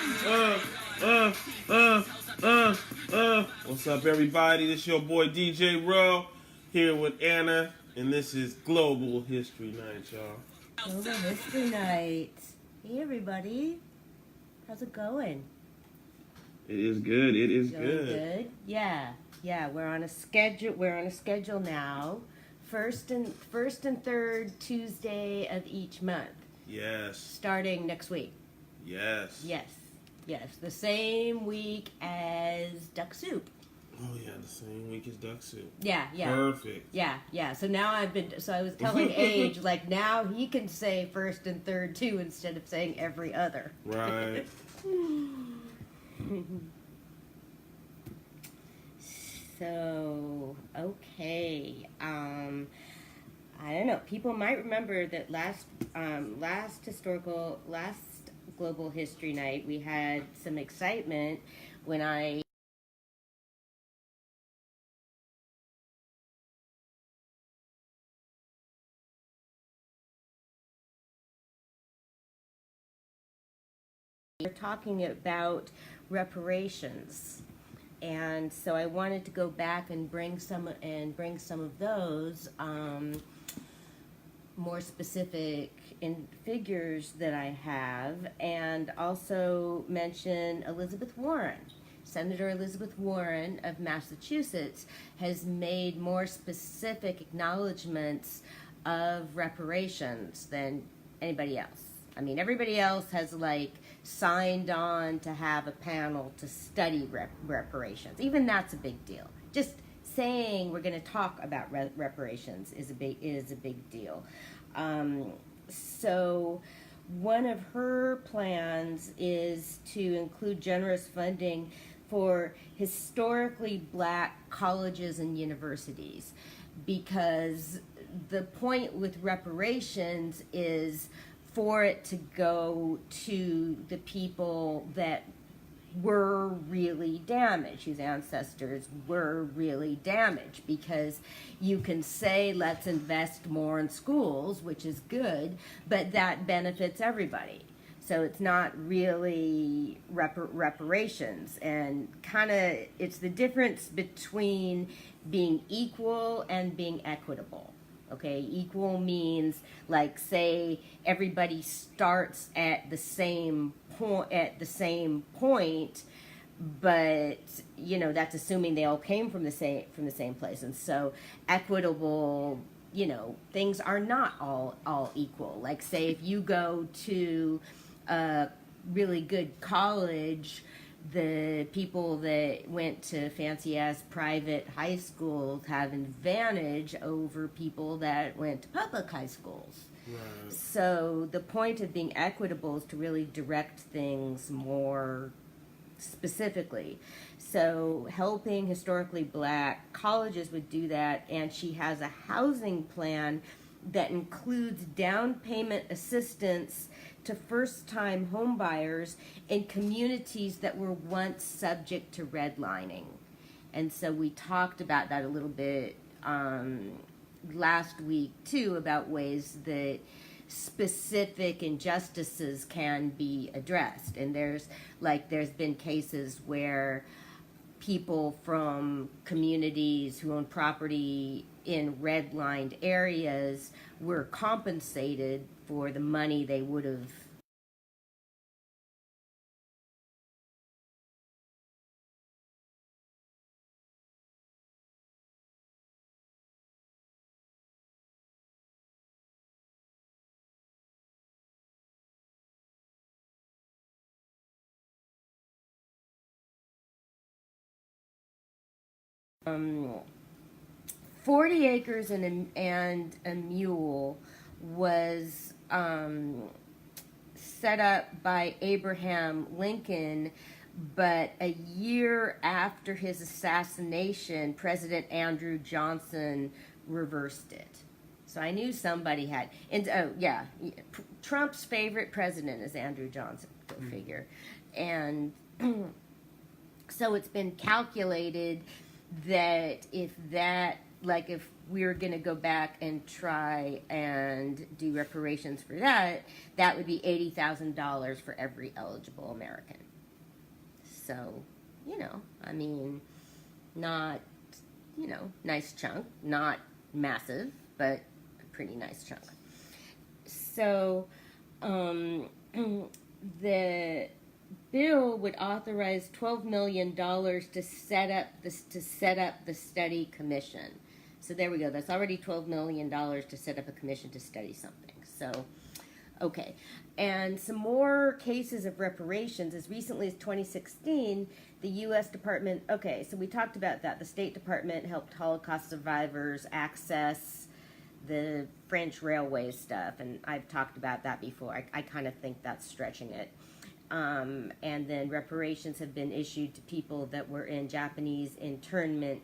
Uh, uh, uh, What's up, everybody? This your boy DJ Rowe here with Anna, and this is Global History Night, y'all. Global History Night. Hey, everybody. How's it going? It is good. It is Going good. Yeah. We're on a schedule. We're on a schedule now. First and third Tuesday of each month. Yes. Starting next week. Yes. Yes. The same week as Duck Soup. Oh yeah, the same week as Duck Soup. Yeah. Perfect. Yeah. So now I was telling Age, like now he can say first and third too instead of saying every other. Right. So, okay. I don't know. People might remember that last Global History Night, we had some excitement when I were talking about reparations. And so I wanted to go back and bring some of those more specific in figures that I have, and also mention Elizabeth Warren. Senator Elizabeth Warren of Massachusetts has made more specific acknowledgments of reparations than anybody else. I mean, everybody else has like signed on to have a panel to study reparations. Even that's a big deal. Just saying we're going to talk about reparations is a big deal. So one of her plans is to include generous funding for historically black colleges and universities, because the point with reparations is for it to go to the people that were really damaged, whose ancestors were really damaged, because you can say let's invest more in schools, which is good, but that benefits everybody. So it's not really reparations, and kind of it's the difference between being equal and being equitable. Okay, equal means like say everybody starts at the same point, but you know that's assuming they all came from the same place. And so equitable, you know, things are not all equal. Like say if you go to a really good college, the people that went to fancy-ass private high schools have an advantage over people that went to public high schools. Right. So the point of being equitable is to really direct things more specifically. So helping historically black colleges would do that, and she has a housing plan that includes down payment assistance to first-time homebuyers in communities that were once subject to redlining. And so we talked about that a little bit last week too, about ways that specific injustices can be addressed. And there's been cases where people from communities who own property in redlined areas were compensated for the money they would have um, 40 acres and a mule was set up by Abraham Lincoln, but a year after his assassination, President Andrew Johnson reversed it. So I knew somebody had. And Trump's favorite president is Andrew Johnson, go figure. And so it's been calculated that if we were going to go back and try and do reparations for that, that would be $80,000 for every eligible American. So, I mean, not, nice chunk, not massive, but a pretty nice chunk. So, the bill would authorize $12 million to set up the study commission. So there we go. That's already $12 million to set up a commission to study something. So, okay. And some more cases of reparations. As recently as 2016, the U.S. Department, okay, so we talked about that. The State Department helped Holocaust survivors access the French railway stuff, and I've talked about that before. I kind of think that's stretching it. And then reparations have been issued to people that were in Japanese internment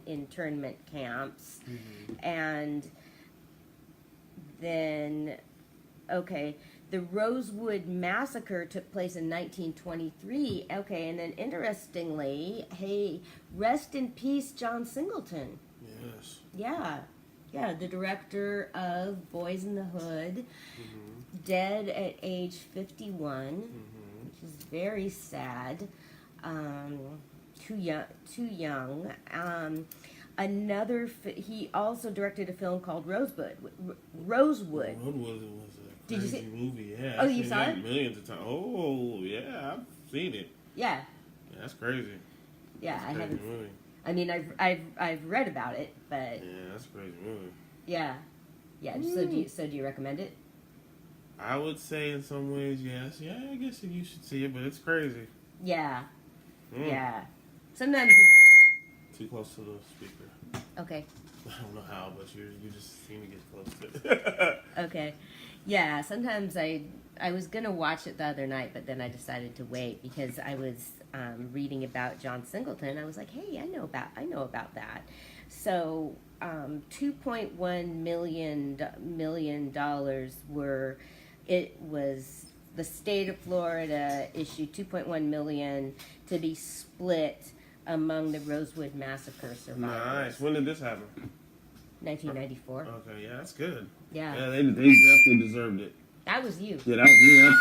camps. Mm-hmm. And then, okay, the Rosewood Massacre took place in 1923. Okay, and then interestingly, hey, rest in peace, John Singleton. Yes. Yeah, the director of Boys in the Hood, mm-hmm. dead at age 51. Mm-hmm. Which is very sad. Too young. He also directed a film called Rosewood. Rosewood was a Did you see? movie. Yeah. Oh, you saw it? Millions of times. Oh, yeah, I've seen it. Yeah. Yeah, that's crazy. Yeah, that's I haven't. Movie. I mean, I've read about it, but yeah, that's a crazy movie. Yeah. So do you recommend it? I would say in some ways, yes. Yeah, I guess you should see it, but it's crazy. Yeah. Mm. Yeah. Sometimes. Too close to the speaker. Okay. I don't know how, but you just seem to get close to it. Okay. Yeah. Sometimes I was gonna watch it the other night, but then I decided to wait because I was reading about John Singleton. I was like, hey, I know about that. So. $2.1 million was the state of Florida issued $2.1 million to be split among the Rosewood Massacre survivors. Nice. When did this happen? 1994. Okay, yeah, that's good. Yeah. Yeah, they definitely deserved it. That was you. Yeah, that was you. That's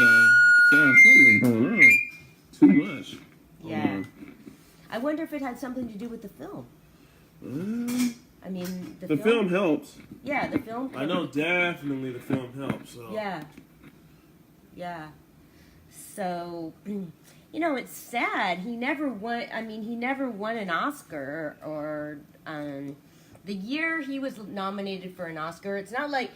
something going on. Too much. Yeah. I wonder if it had something to do with the film. I mean, the film helps. Yeah, the film. I know definitely the film helps. So. Yeah. So, it's sad. He never won. I mean, he never won an Oscar or. The year he was nominated for an Oscar, it's not like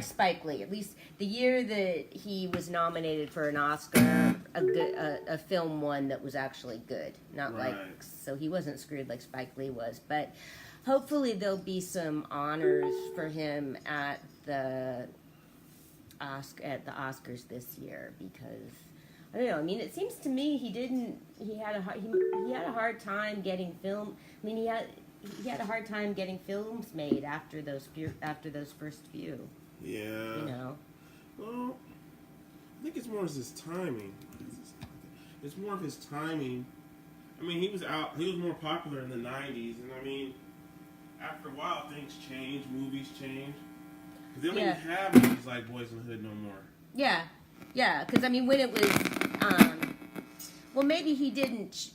Spike Lee. At least the year that he was nominated for an Oscar, a film won that was actually good. Not right. So he wasn't screwed like Spike Lee was, but. Hopefully there'll be some honors for him at the Oscars this year because I don't know. I mean, it seems to me he had a hard time getting film. I mean, he had a hard time getting films made after those first few. Yeah. Well, I think it's more of his timing. It's more of his timing. I mean, he was more popular in the 90s, and I mean. After a while, things change, movies change. Because they don't even have movies like Boys in the Hood no more. Yeah. Because, I mean, when it was, well, maybe he didn't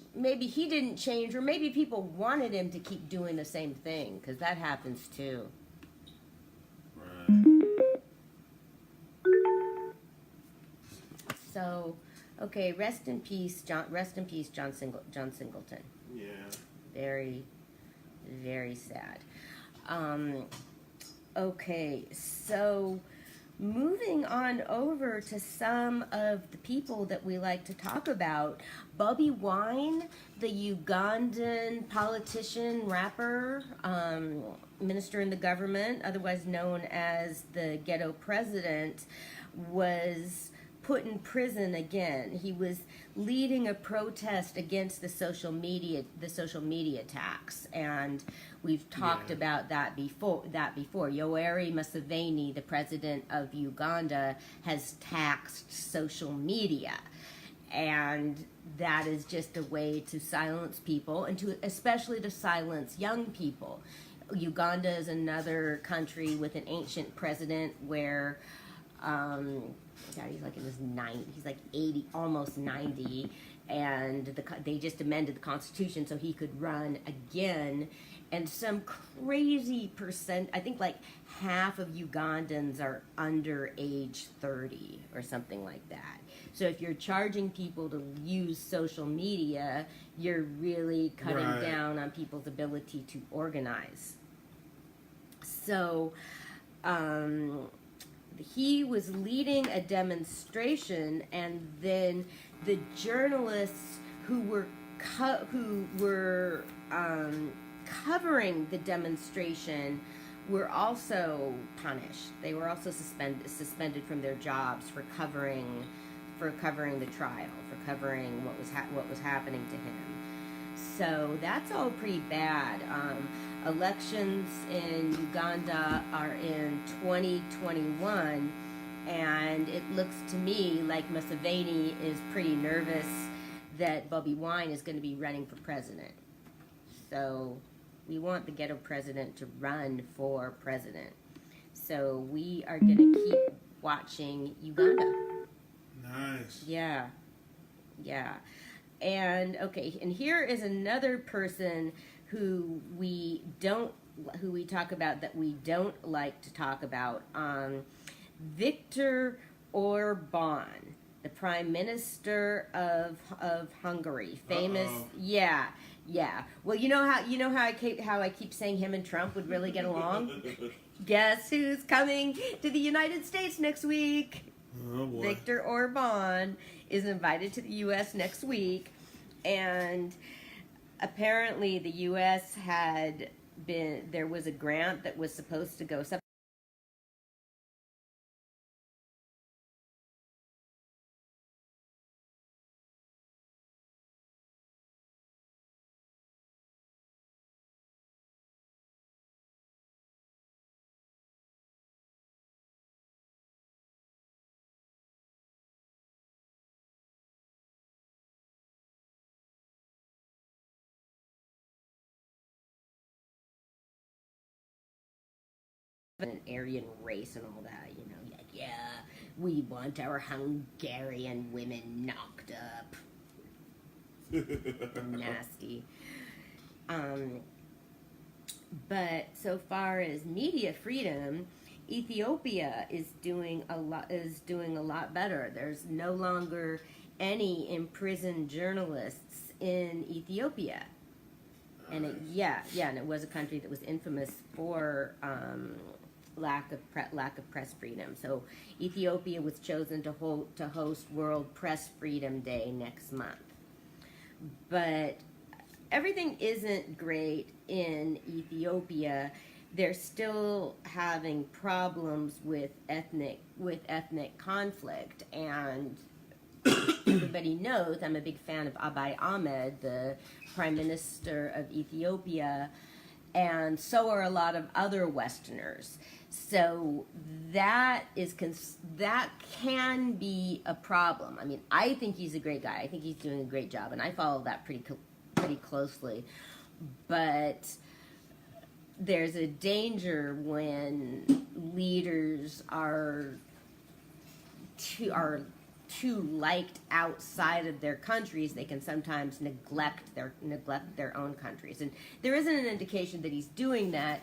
change, or maybe people wanted him to keep doing the same thing, because that happens too. Right. So, okay, rest in peace, John Singleton. Yeah. Very, very sad. Okay, so moving on over to some of the people that we like to talk about. Bobi Wine, the Ugandan politician, rapper, minister in the government, otherwise known as the ghetto president, was put in prison again. He was leading a protest against the social media tax, and we've talked about that before. Yoweri Museveni, the president of Uganda, has taxed social media, and that is just a way to silence people, and especially to silence young people. Uganda is another country with an ancient president where God, he's like in his 90s. He's like 80, almost 90, and they just amended the Constitution so he could run again. And some crazy percent, I think like half of Ugandans are under age 30 or something like that. So if you're charging people to use social media, you're really cutting down on people's ability to organize. So he was leading a demonstration, and then the journalists who were covering the demonstration were also punished. They were also suspended from their jobs for covering the trial, for covering what was happening to him. So that's all pretty bad. Elections in Uganda are in 2021, and it looks to me like Museveni is pretty nervous that Bobi Wine is going to be running for president. So we want the ghetto president to run for president. So we are going to keep watching Uganda. Nice. Yeah. And okay, and here is another person who we talk about that we don't like to talk about. Viktor Orban, the Prime Minister of Hungary, famous. Yeah. Well, you know how I keep saying him and Trump would really get along. Guess who's coming to the United States next week? Oh boy. Viktor Orban is invited to the U.S. next week, and apparently the U.S. there was a grant that was supposed to go an Aryan race and all that, like, yeah, we want our Hungarian women knocked up. Nasty. But so far as media freedom, Ethiopia is doing a lot better. There's no longer any imprisoned journalists in Ethiopia. And and it was a country that was infamous for lack of press freedom. So Ethiopia was chosen to host World Press Freedom Day next month. But everything isn't great in Ethiopia. They're still having problems with ethnic conflict, and everybody knows I'm a big fan of Abiy Ahmed, the Prime Minister of Ethiopia, and so are a lot of other Westerners. So that can be a problem. I mean, I think he's a great guy. I think he's doing a great job, and I follow that pretty closely. But there's a danger when leaders are too liked outside of their countries. They can sometimes neglect their own countries, and there isn't an indication that he's doing that.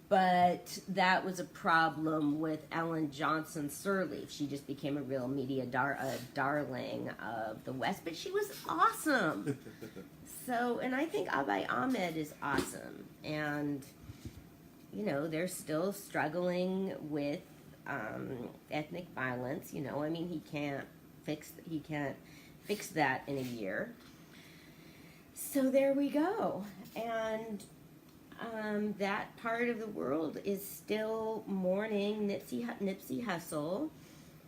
But that was a problem with Ellen Johnson Sirleaf. She just became a real media darling of the West, but she was awesome. So, and I think Abiy Ahmed is awesome, and they're still struggling with ethnic violence. I mean, he can't fix that in a year. So there we go, and that part of the world is still mourning Nipsey Hussle.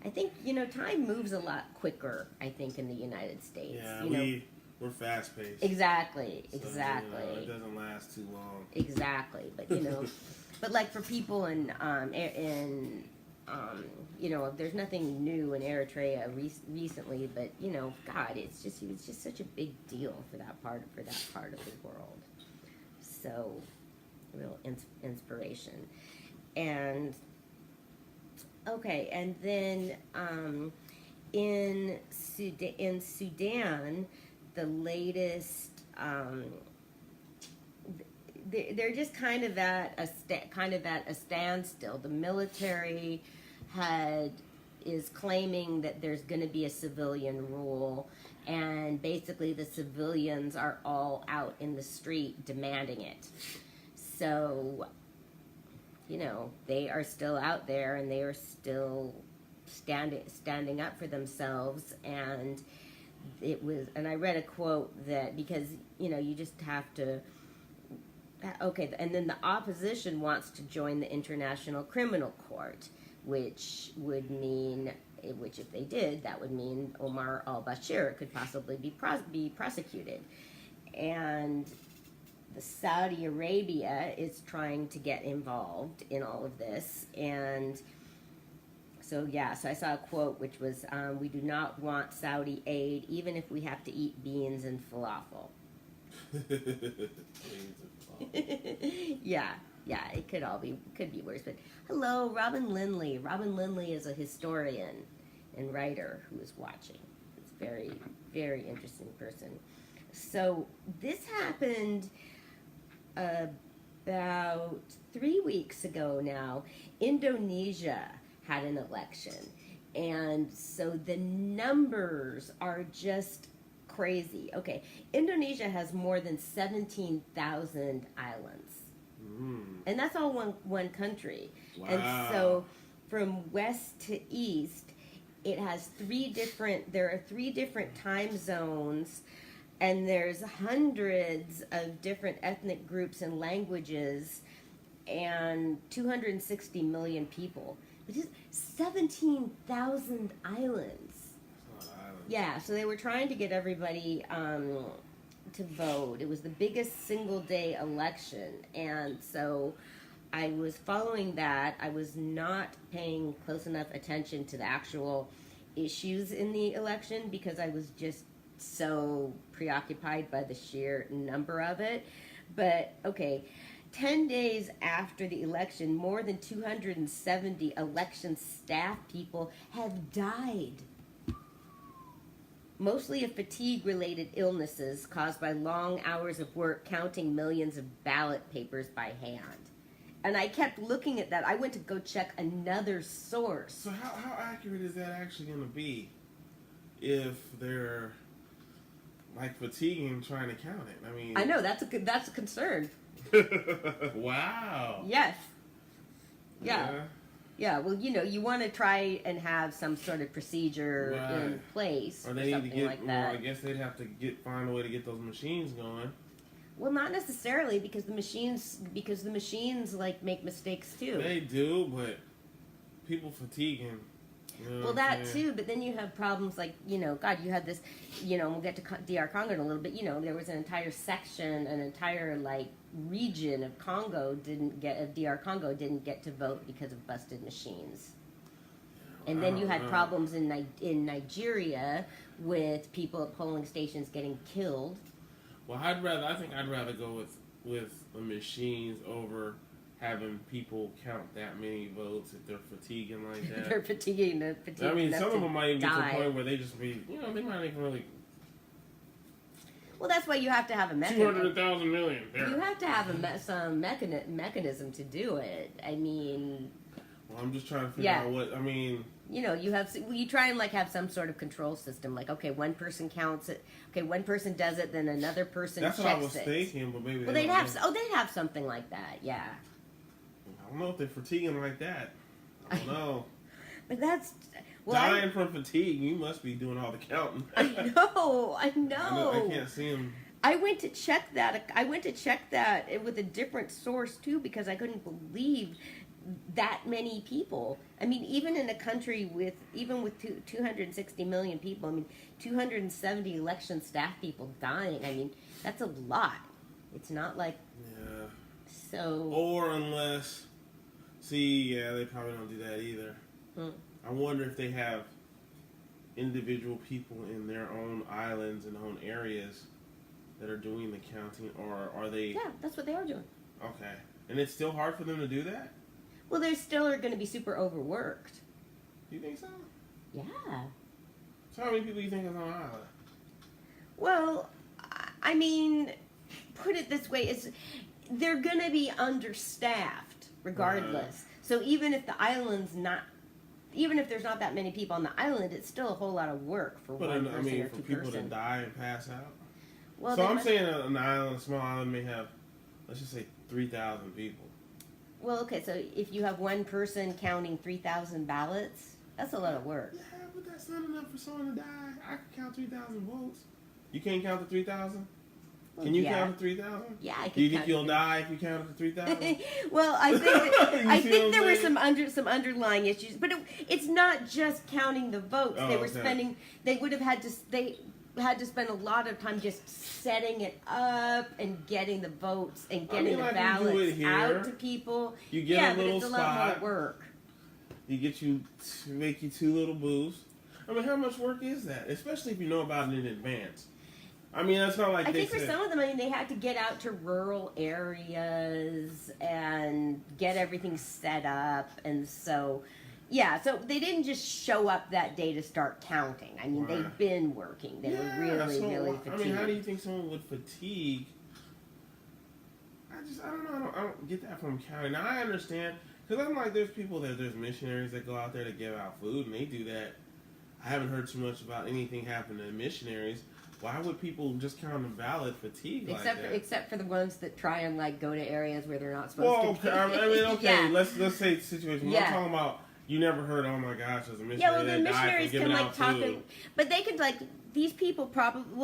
I think time moves a lot quicker. I think in the United States. Yeah, we're fast paced. Exactly. It doesn't last too long. Exactly, but but like for people in there's nothing new in Eritrea recently, but God, it was just such a big deal for that part of the world. So, real inspiration. And Okay, and then in Sudan, the latest they're just kind of at a standstill. The military is claiming that there's going to be a civilian rule, and basically the civilians are all out in the street demanding it. So, they are still out there, and they are still standing up for themselves. And I read a quote that, because you just have to. Okay, and then the opposition wants to join the International Criminal Court, which if they did, that would mean Omar al-Bashir could possibly be prosecuted. And the Saudi Arabia is trying to get involved in all of this. And so I saw a quote which was, "We do not want Saudi aid, even if we have to eat beans and falafel." yeah, it could be worse. But hello, Robin Lindley. Robin Lindley is a historian and writer who is watching. It's a very, very interesting person. So this happened about 3 weeks ago now. Indonesia had an election, and so the numbers are just crazy. Okay, Indonesia has more than 17,000 islands. And that's all one country. Wow. And so from west to east, there are 3 different time zones, and there's hundreds of different ethnic groups and languages, and 260 million people. But just 17,000 islands. Yeah, so they were trying to get everybody to vote. It was the biggest single-day election, and so I was following that. I was not paying close enough attention to the actual issues in the election because I was just so preoccupied by the sheer number of it. But, okay, 10 days after the election, more than 270 election staff people have died. Mostly of fatigue-related illnesses caused by long hours of work counting millions of ballot papers by hand. And I kept looking at that. I went to go check another source. So how accurate is that actually going to be if they're fatiguing trying to count it? I mean, I know that's a concern. Wow. Yes. Yeah. Yeah, well, you want to try and have some sort of procedure in place or they something need to like that. I guess they'd have to find a way to get those machines going. Well, not necessarily, because the machines make mistakes too. They do, but people fatiguing. Well, that too, but then you have problems like, God, you had this, we'll get to DR Congo in a little bit, there was an entire section, an entire, region of DR Congo didn't get to vote because of busted machines. And then you had problems in Nigeria with people at polling stations getting killed. Well, I think I'd rather go with the machines over having people count that many votes if they're fatiguing like that. They're fatiguing. I mean, some of them might even get to the point where they just be, they might even really. Well, that's why you have to have a mechanism. 200,000 million. There. You have to have some mechanism to do it. I mean. Well, I'm just trying to figure out what, I mean. You try and have some sort of control system. Okay, one person counts it. Okay, one person does it, then another person checks it. That's what I was thinking, but maybe they'd have something like that. Yeah. I don't know if they're fatiguing like that. I don't know. But that's dying from fatigue. You must be doing all the counting. I know. I can't see them. I went to check that with a different source too, because I couldn't believe that many people. I mean, even in a country with 260 million people, I mean, 270 election staff people dying. I mean, that's a lot. It's not like so. Or unless. See, they probably don't do that either. I wonder if they have individual people in their own islands and own areas that are doing the counting, or are they... Yeah, that's what they are doing. Okay. And it's still hard for them to do that? Well, they still are going to be super overworked. Do you think so? Yeah. So how many people do you think is on the island? Well, I mean, put it this way: they're going to be understaffed regardless. So even if the island's not, even if there's not that many people on the island, it's still a whole lot of work for one person or for two people person. to die and pass out. Well, so I'm saying an island, a small island, may have, let's just say, 3,000 people. Well, okay, so if you have one person counting 3,000 ballots, that's a lot of work. Yeah, but that's not enough for someone to die. I can count 3,000 votes. You can't count the 3,000? Can you count the 3,000? Yeah, I can. Do you think you'll die if you count the 3,000? Well, I think there were some underlying issues, but it's not just counting the votes. Oh, they were spending. They would have had to. They had to spend a lot of time just setting it up and getting the votes and getting the ballots out to people. You get a little but it's spot. a lot more work. Make you 2 little booths. I mean, how much work is that? Especially if you know about it in advance. I mean, that's not like I think for some of them, they had to get out to rural areas and get everything set up, and so, yeah, so they didn't just show up that day to start counting. I mean, they've been working. They were really fatigued. I mean, how do you think someone would fatigue? I don't know. I don't get that from counting. Now, I understand, because I'm like, there's missionaries that go out there to give out food, and they do that. I haven't heard too much about anything happening to missionaries. Why would people just count a ballot fatigue like that? Except for the ones that try and go to areas where they're not supposed to be. I mean, okay, yeah. let's say the situation. Yeah. I'm talking about, you never heard, oh my gosh, there's a missionary yeah, well, the that died missionaries from giving can out talk, food. but they could these people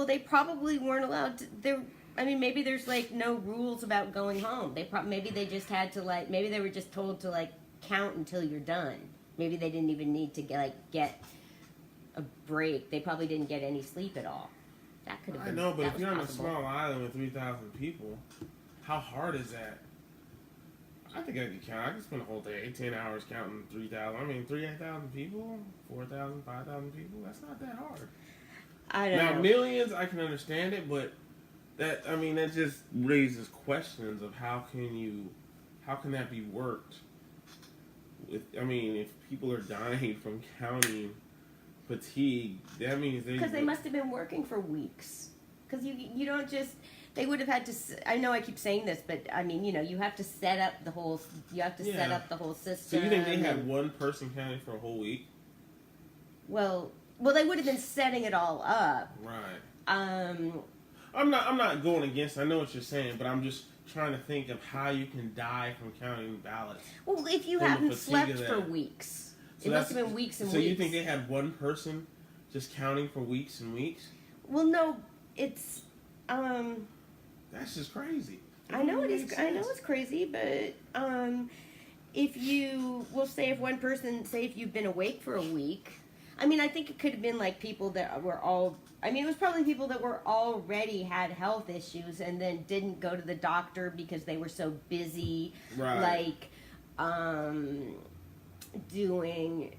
they probably weren't allowed to. I mean, maybe there's no rules about going home. Maybe they just had to maybe they were just told to count until you're done. Maybe they didn't even need to get a break. They probably didn't get any sleep at all. That could have been. I know, but if you're possible. on a small island with 3,000 people, how hard is that? I think I could count. I could spend a whole day, 10 hours counting 3,000. I mean, 3,000 people, 4,000, 5,000 people. That's not that hard. I don't know. Now, millions, I can understand it, but that just raises questions of how can that be worked? If people are dying from counting fatigue, that means because they must have been working for weeks. Because you don't just, they would have had to. I know I keep saying this, but you have to set up the whole. You have to set up the whole system. So you think they had one person counting for a whole week? Well, they would have been setting it all up. Right. I'm not going against. I know what you're saying, but I'm just trying to think of how you can die from counting ballots. Well, if you haven't slept for weeks. So it must have been weeks and weeks. So you think they had one person just counting for weeks and weeks? Well, no, it's that's just crazy. I know it is. I know it's crazy, but if one person, say if you've been awake for a week, I think it could have been people that were all. It was probably people that were already had health issues and then didn't go to the doctor because they were so busy. Right. Doing,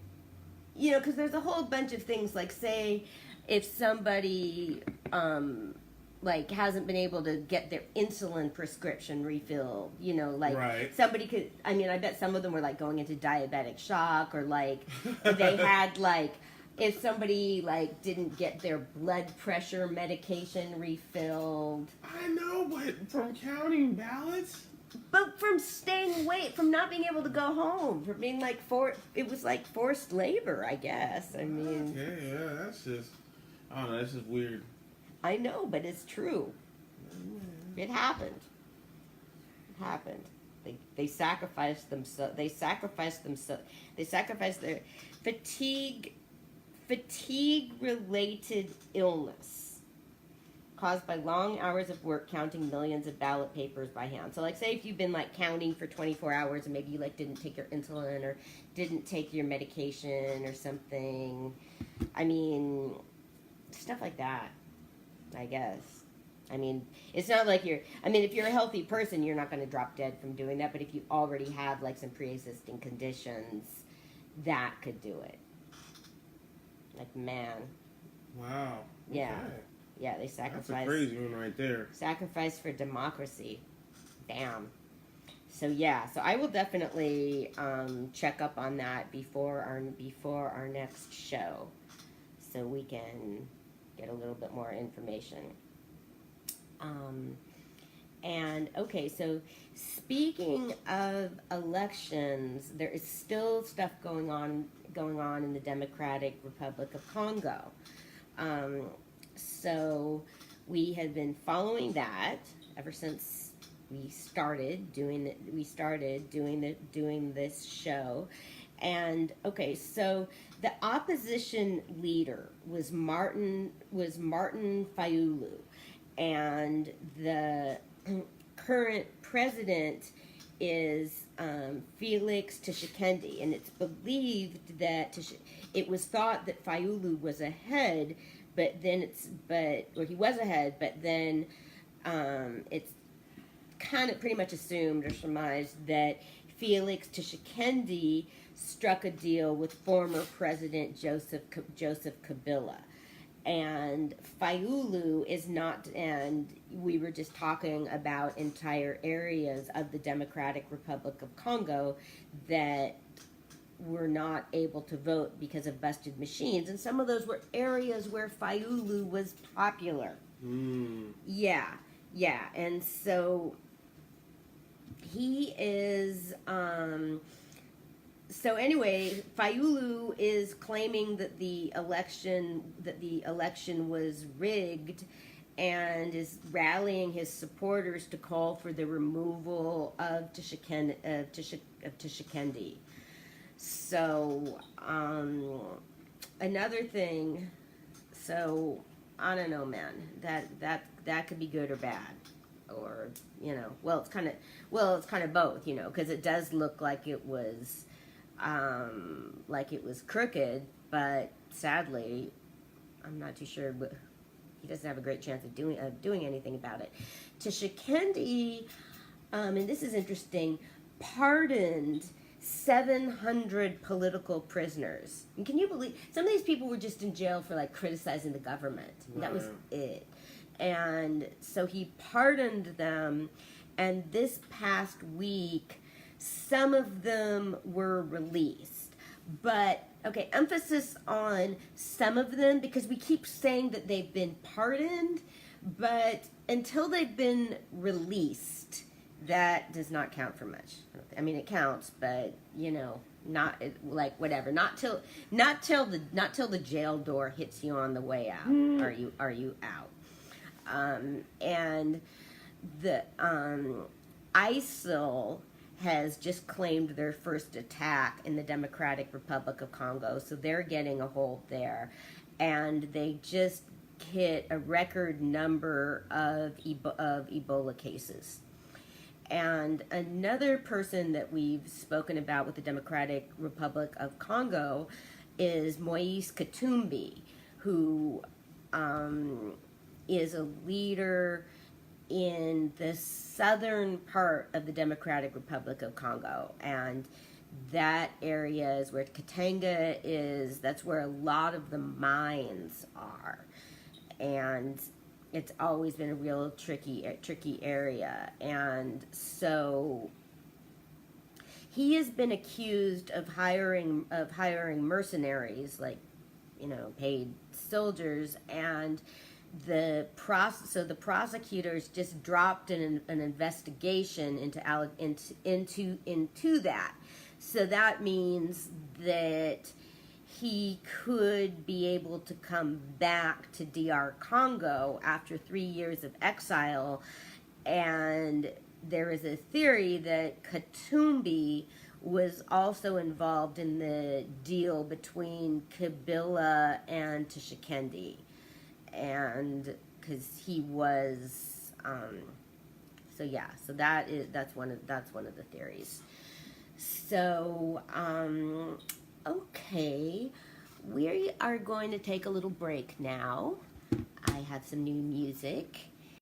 because there's a whole bunch of things, say if somebody hasn't been able to get their insulin prescription refilled, right. Somebody could, I bet some of them were going into diabetic shock, or they had if somebody didn't get their blood pressure medication refilled. I know, but from counting ballots? But from staying awake, from not being able to go home, from being it was forced labor, I guess. Okay, yeah, that's just, I don't know, that's just weird. I know, but it's true. It happened. They sacrificed themselves. They sacrificed their fatigue-related illness caused by long hours of work counting millions of ballot papers by hand. So, say if you've been, counting for 24 hours and maybe you, didn't take your insulin or didn't take your medication or something. Stuff like that, I guess. It's not like you're... if you're a healthy person, you're not going to drop dead from doing that. But if you already have, some pre-existing conditions, that could do it. Man. Wow. Yeah. Okay. Yeah, they sacrificed. That's a crazy one right there. Sacrifice for democracy. Damn. So yeah, so I will definitely check up on that before our next show, so we can get a little bit more information. And okay, so speaking of elections, there is still stuff going on in the Democratic Republic of Congo. So we have been following that ever since we started doing this show. And okay, so the opposition leader was Martin Fayulu, and the current president is Felix Tshisekedi, and it's believed that it was thought that Fayulu was ahead, but then he was ahead, but then it's kind of pretty much assumed or surmised that Felix Tshisekedi struck a deal with former President Joseph Kabila. And Fayulu is not, and we were just talking about entire areas of the Democratic Republic of Congo that were not able to vote because of busted machines. And some of those were areas where Fayulu was popular. Yeah. And so he is, so anyway, Fayulu is claiming that the election was rigged, and is rallying his supporters to call for the removal of Tshisekedi. So another thing, so I don't know, man. That could be good or bad, or it's kind of both, because it does look like it was crooked, but sadly, I'm not too sure. But he doesn't have a great chance of doing anything about it. Tshisekedi, and this is interesting, pardoned 700 political prisoners. And can you believe some of these people were just in jail for criticizing the government? Wow. That was it. And so he pardoned them, and this past week, some of them were released. But, okay, emphasis on some of them, because we keep saying that they've been pardoned, but until they've been released, that does not count for much. I mean, it counts, but, not whatever. Not till the jail door hits you on the way out. Are you out? And the ISIL has just claimed their first attack in the Democratic Republic of Congo, so they're getting a hold there, and they just hit a record number of Ebola cases. And another person that we've spoken about with the Democratic Republic of Congo is Moise Katumbi, who is a leader in the southern part of the Democratic Republic of Congo. And that area is where Katanga is. That's where a lot of the mines are. And it's always been a real tricky area. And so he has been accused of hiring mercenaries, paid soldiers, and the prosecutors just dropped an investigation into that. So that means that he could be able to come back to DR Congo after 3 years of exile. And there is a theory that Katumbi was also involved in the deal between Kabila and Tshisekedi. And because he was, so that's one of the theories. So, okay, we are going to take a little break now. I have some new music,